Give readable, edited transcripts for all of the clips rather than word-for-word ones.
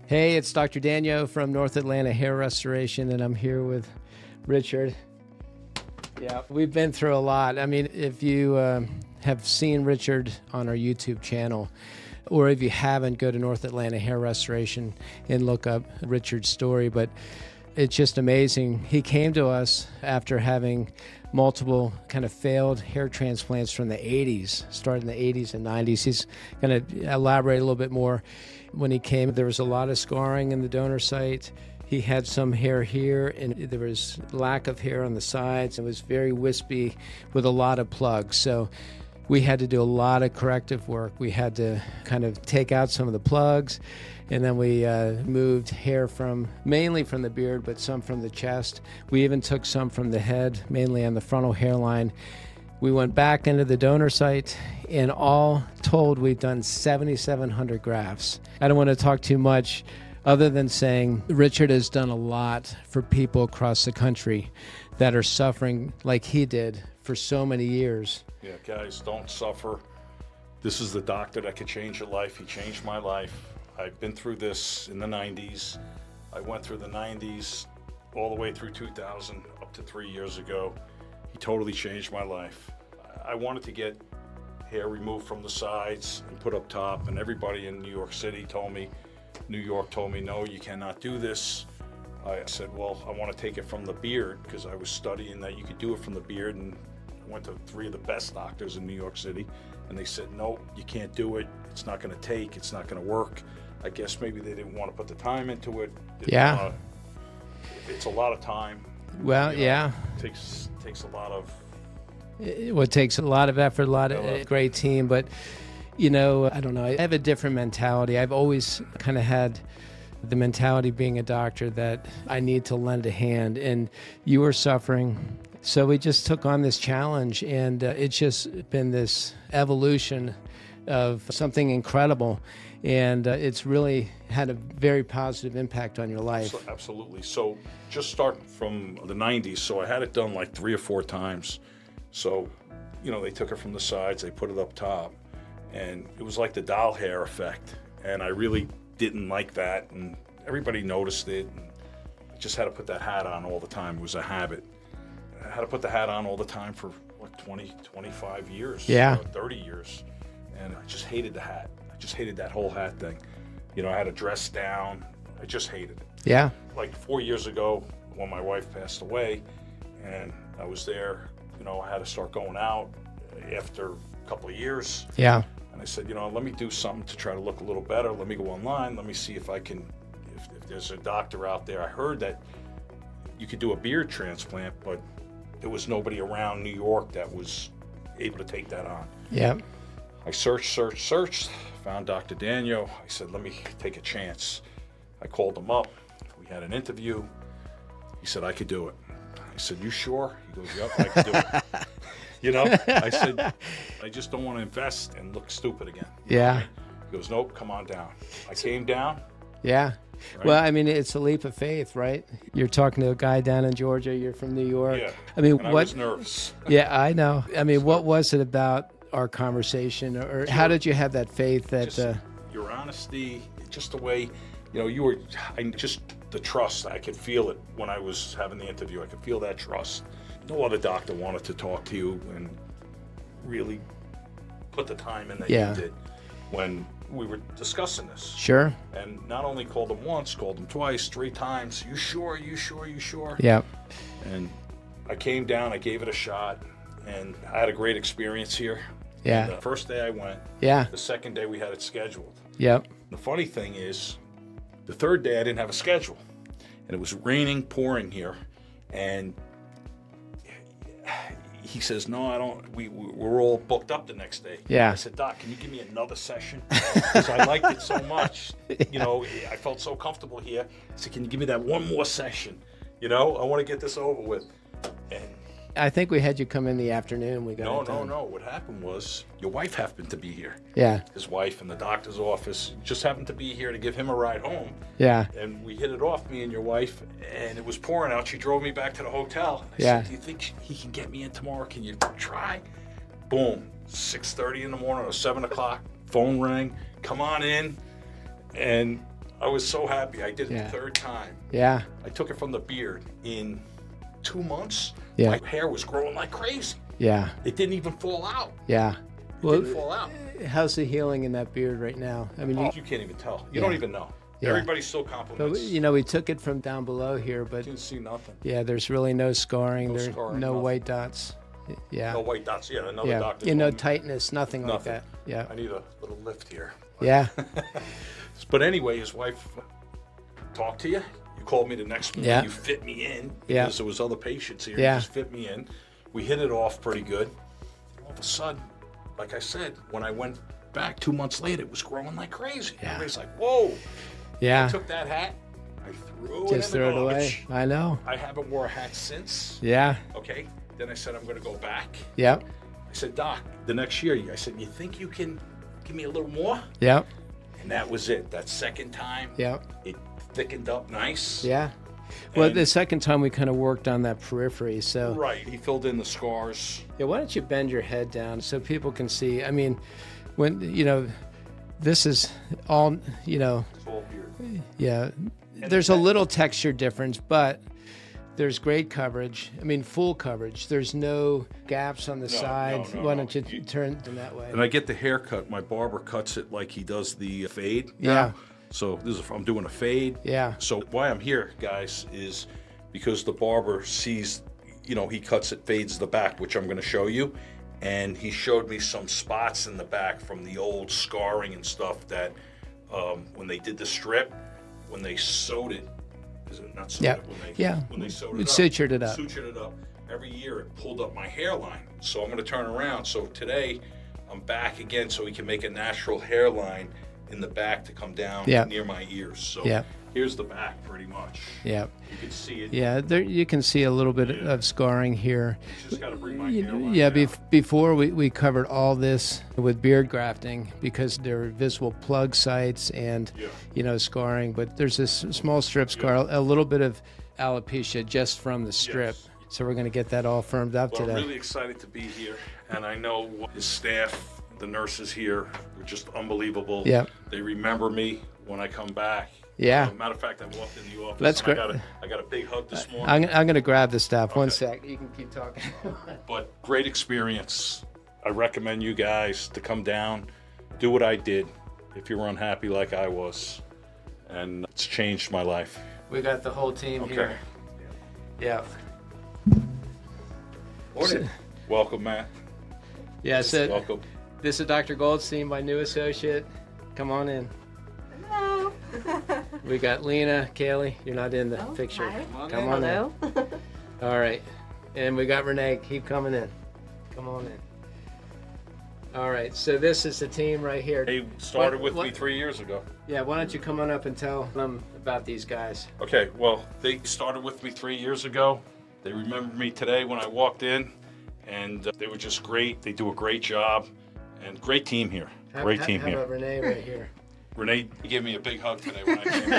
Hey, it's Dr. Danyo from North Atlanta Hair Restoration, and I'm here with Richard. Yeah, we've been through a lot. I mean, if you have seen Richard on our YouTube channel, or if you haven't, go to North Atlanta Hair Restoration and look up Richard's story. But it's just amazing. He came to us after having multiple kind of failed hair transplants from the 80s, starting in the 80s and 90s. He's going to elaborate a little bit more. When he came, there was a lot of scarring in the donor site. He had some hair here, and there was lack of hair on the sides. It was very wispy with a lot of plugs. So we had to do a lot of corrective work. We had to kind of take out some of the plugs, and then we moved hair mainly from the beard, but some from the chest. We even took some from the head, mainly on the frontal hairline. We went back into the donor site, and all told, we've done 7,700 grafts. I don't want to talk too much other than saying Richard has done a lot for people across the country that are suffering like he did for so many years. Yeah, guys, don't suffer. This is the doctor that could change your life. He changed my life. I've been through this in the 90s. I went through the 90s all the way through 2000 up to 3 years ago. He totally changed my life. I wanted to get hair removed from the sides and put up top, and everybody in New York told me, no, you cannot do this. I said, well, I want to take it from the beard, because I was studying that you could do it from the beard, and I went to 3 of the best doctors in New York City, and they said, no, you can't do it. It's not going to take. It's not going to work. I guess maybe they didn't want to put the time into it. Yeah. It's a lot of time. Well, yeah. It takes a lot of... It takes a lot of effort, a great team, but, I don't know. I have a different mentality. I've always kind of had the mentality being a doctor that I need to lend a hand, and you were suffering. So we just took on this challenge, and it's just been this evolution of something incredible, and it's really had a very positive impact on your life. So, absolutely. So just start from the 90s. So I had it done like 3 or 4 times. So, they took it from the sides, they put it up top, and it was like the doll hair effect. And I really didn't like that, and everybody noticed it. And I just had to put that hat on all the time. It was a habit. I had to put the hat on all the time for 20, 25 years, 30 years. And I just hated the hat. I just hated that whole hat thing. I had to dress down. I just hated it. Yeah. Like 4 years ago, when my wife passed away, and I was there, I had to start going out after a couple of years. Yeah. And I said, let me do something to try to look a little better. Let me go online. Let me see if I can, if there's a doctor out there. I heard that you could do a beard transplant, but there was nobody around New York that was able to take that on. Yeah. I searched, found Dr. Danyo. I said, let me take a chance. I called him up. We had an interview. He said, I could do it. I said, you sure? He goes, yep, I can do it. I said, I just don't want to invest and look stupid again. Yeah. He goes, nope, come on down. I came down. Yeah. Right? Well, I mean, it's a leap of faith, right? You're talking to a guy down in Georgia. You're from New York. Yeah. I mean, I was nervous. Yeah, I know. I mean, what was it about our conversation, or how did you have that faith that... Just your honesty, just the way, you were, just the trust. I could feel it when I was having the interview. I could feel that trust. No other doctor wanted to talk to you and really put the time in that you did when we were discussing this. Sure. And not only called him once, called him twice, 3 times. You sure? You sure? You sure? Yeah. And I came down, I gave it a shot, and I had a great experience here. Yeah. The first day I went. Yeah. The second day we had it scheduled. Yep. The funny thing is, the third day I didn't have a schedule, and it was raining, pouring here, and he says, no, I don't, we're all booked up the next day. Yeah. I said, Doc, can you give me another session? Because I liked it so much. I felt so comfortable here. I said, can you give me that one more session? I want to get this over with. And I think we had you come in the afternoon. We got it done. No. What happened was your wife happened to be here. Yeah. His wife in the doctor's office just happened to be here to give him a ride home. Yeah. And we hit it off, me and your wife, and it was pouring out. She drove me back to the hotel. I said, do you think he can get me in tomorrow? Can you try? Boom. 6:30 in the morning or 7 o'clock. Phone rang. Come on in. And I was so happy. I did it Yeah. the third time. Yeah. I took it from the beard in 2 months. Yeah. My hair was growing like crazy. Yeah. It didn't even fall out. Yeah. It didn't fall out. How's the healing in that beard right now? I mean, You can't even tell. You Yeah. don't even know. Yeah. Everybody still but, compliments. we took it from down below here, but Didn't see nothing. yeah, there's really no scarring. No There's scarring, no nothing. white dots. Yeah. No white dots. Yeah, another Yeah. doctor. You know, told me, tightness, nothing like Nothing. that. Yeah. I need a little lift here. Yeah. But anyway, his wife talked to you. You called me the next morning. Yeah. You fit me in Yeah. because there was other patients here. Yeah. You just fit me in. We hit it off pretty good. All of a sudden, like I said, when I went back 2 months later, it was growing like crazy. Yeah. Everybody's like, whoa. Yeah. I took that hat. I threw Just it in throw the it away. garbage. I know. I haven't wore a hat since. Yeah. Okay. Then I said, I'm going to go back. Yep. I said, Doc, the next year, I said, you think you can give me a little more? Yep. And that was it. That second time, Yep. it thickened up nice. Yeah. Well, And- the second time we kind of worked on that periphery. So, Right. He filled in the scars. yeah, why don't you bend your head down so people can see? I mean, when, this is all, It's all beard. yeah, there's a little texture difference, but there's great coverage. I mean, full coverage. There's no gaps on the side. no, Why no. don't you turn in that way? And I get the haircut. My barber cuts it like he does the fade. Yeah. Now. So I'm doing a fade. Yeah. So why I'm here, guys, is because the barber sees, he cuts it, fades the back, which I'm going to show you. And he showed me some spots in the back from the old scarring and stuff that when they did the strip, when they sewed it, is it not sewed Yeah. it? When they sewed It it up. sutured it up. Sutured it up. Every year it pulled up my hairline. So I'm going to turn around. So today I'm back again so we can make a natural hairline in the back to come down Yeah. near my ears. So Yeah. here's the back pretty much. Yeah. You can see it. Yeah, there you can see a little bit of scarring here. Just got to bring my hairline Yeah, down. before we covered all this with beard grafting because there were visible plug sites and, scarring. But there's this small strip scar, a little bit of alopecia just from the strip. Yes. So we're going to get that all firmed up Well, I'm today. really excited to be here, and I know his staff, the nurses here, are just unbelievable. Yeah. They remember me when I come back. Yeah. Matter of fact, I walked in the office. That's and great. I got a big hug this morning. I'm going to grab the staff. One Okay. sec. You can keep talking. But great experience. I recommend you guys to come down, do what I did if you were unhappy like I was. And it's changed my life. We got the whole team here. Yeah. Morning. Welcome, Matt. Yeah, so Welcome. this is Dr. Goldstein, my new associate. Come on in. Hello. We got Lena, Kaylee. You're not in the Oh, picture. hi. Come on in. Hello. All right. And we got Renee. Keep coming in. Come on in. All right. So this is the team right here. They started with me What- 3 years ago. Yeah, why don't you come on up and tell them about these guys? Okay, well, they started with me 3 years ago. They remember me today when I walked in, and they were just great. They do a great job, and great team here. Great team How here. about Renee right here? Renee gave me a big hug today when I came in.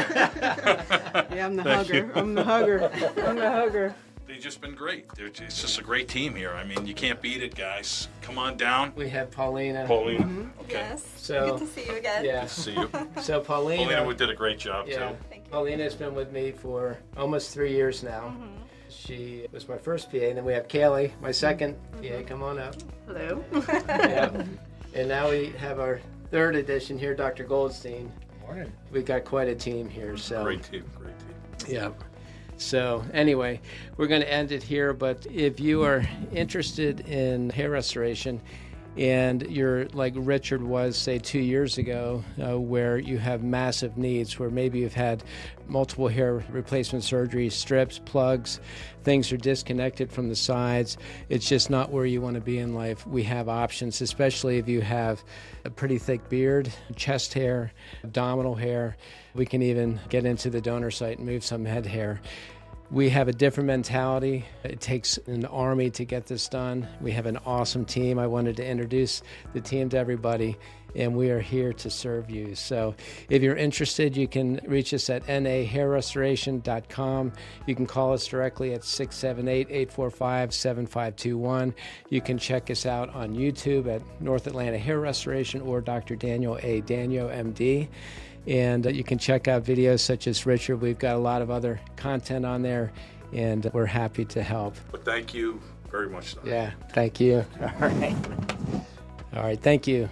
Yeah, I'm the Thank hugger. you. I'm the hugger. I'm the hugger. They've just been great. It's just a great team here. I mean, you can't beat it, guys. Come on down. We have Paulina. Paulina, okay. Yes. So- Good to see you again. Yeah. Good to see you. So Paulina. Paulina did a great job, Yeah. too. Thank you. Paulina's been with me for almost 3 years now. She was my first PA, and then we have Kaylee, my second PA. Come on up. Hello. Yeah. And now we have our third edition here, Dr. Goldstein. Morning. We've got quite a team here. So Great team, great team. yeah. So anyway, we're going to end it here. But if you are interested in hair restoration, and you're like Richard was, say, 2 years ago, where you have massive needs, where maybe you've had multiple hair replacement surgeries, strips, plugs, things are disconnected from the sides. It's just not where you want to be in life. We have options, especially if you have a pretty thick beard, chest hair, abdominal hair. We can even get into the donor site and move some head hair. We have a different mentality. It takes an army to get this done. We have an awesome team. I wanted to introduce the team to everybody, and we are here to serve you. So if you're interested, you can reach us at nahairrestoration.com. You can call us directly at 678-845-7521. You can check us out on YouTube at North Atlanta Hair Restoration or Dr. Daniel A. Danyo, MD. And you can check out videos such as Richard. We've got a lot of other content on there, and we're happy to help. But thank you very much, Doc. Yeah, thank you. All right. All right, thank you.